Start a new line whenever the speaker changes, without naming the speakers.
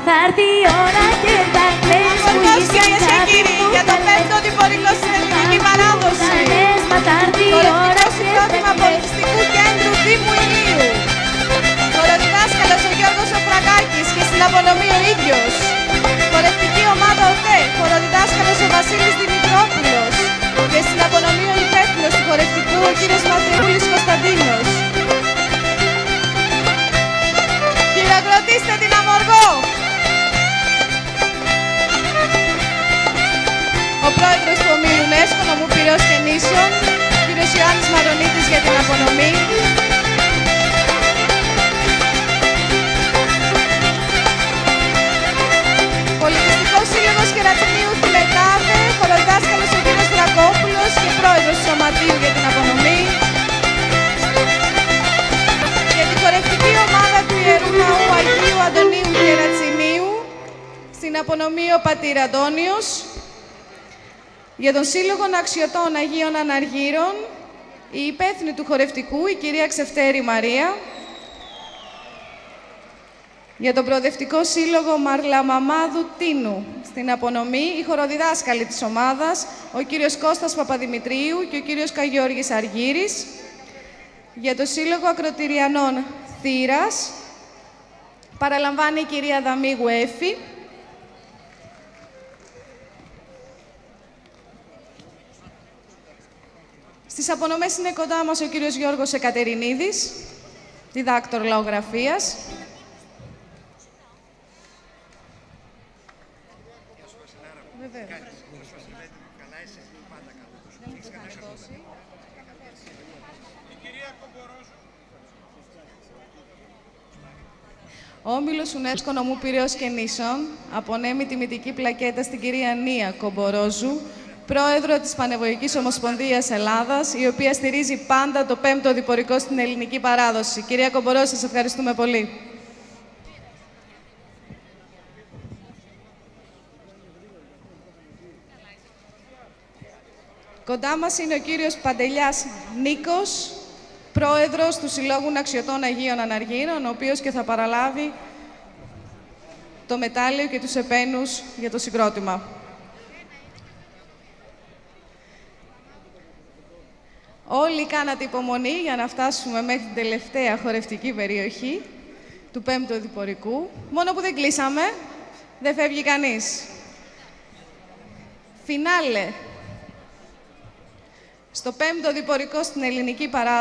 Θα έρθει η ώρα και θα κλαις που είσαι αγάπη μου.
Για το 5ο Διπορικό στην ελληνική παράδοση.
Το
Λευτικό Συγκρότημα Πολιτιστικού Κέντρου Δήμου Ηλίου. Χοροδιδάσκαλος ο Γιώργος Φραγκάκης και στην απονομή ο ίδιος. Χορευτική ομάδα ΟΤΕ, χοροδιδάσκαλος ο Βασίλης Δημητρόπουλος. Και στην απονομή ο υπεύθυνος του χορευτικού ο κύριος Μαθεούλης Κωνσταντίνος. Χειροκροτήστε την Αμοργό! Ο πρόεδρος του Ομίλου UNESCO, νομού Πειραιώς και Νήσων, κύριος Ιωάννης Μαρονίτης για την απονομή. Πολιτιστικός Σύλλογος Κερατσινίου Τιμετάδε, χοροδιδάσκαλος ο κύριος Δρακόπουλος και πρόεδρος του Σωματείου για την απονομή. Για την χορευτική ομάδα του Ιερού Ναού Αγίου Αντωνίου Κερατσινίου, στην απονομή ο πατήρ Αντώνιος. Για τον Σύλλογο Αξιωτών Αγίων Αναργύρων, η υπεύθυνη του χορευτικού, η κυρία Ξεφτέρη Μαρία. Για τον Προοδευτικό Σύλλογο Μαρλαμαμάδου Τίνου, στην απονομή, η χοροδιδάσκαλη της ομάδας, ο κύριος Κώστας Παπαδημητρίου και ο κύριος Καγιώργης Αργύρης. Για το Σύλλογο Ακροτηριανών Θήρας, παραλαμβάνει η κυρία Δαμή Γουέφη. Στις απονομές είναι κοντά μας ο κύριος Γιώργος Εκατερινίδης, διδάκτορ λαογραφίας. Ο Όμιλος UNESCO νομού Πειραιώς και Νήσων απονέμει τιμητική πλακέτα στην κυρία Νία Κομπορόζου, πρόεδρο της Πανεβοϊκής Ομοσπονδίας Ελλάδας, η οποία στηρίζει πάντα το 5ο Διπορικό στην ελληνική παράδοση. Κυρία Κομπορόζου, σας ευχαριστούμε πολύ. Κοντά μας είναι ο κύριος Παντελιάς Νίκος, πρόεδρος του Συλλόγου Ναξιωτών Αγίων Αναργύρων, ο οποίος και θα παραλάβει το μετάλλιο και τους επένους για το συγκρότημα. Όλοι κάνατε υπομονή για να φτάσουμε μέχρι την τελευταία χορευτική περιοχή του 5ου Οδηπορικού. Μόνο που δεν κλείσαμε, δεν φεύγει κανείς. Φινάλε στο 5ο Οδηπορικό στην ελληνική παράδοση.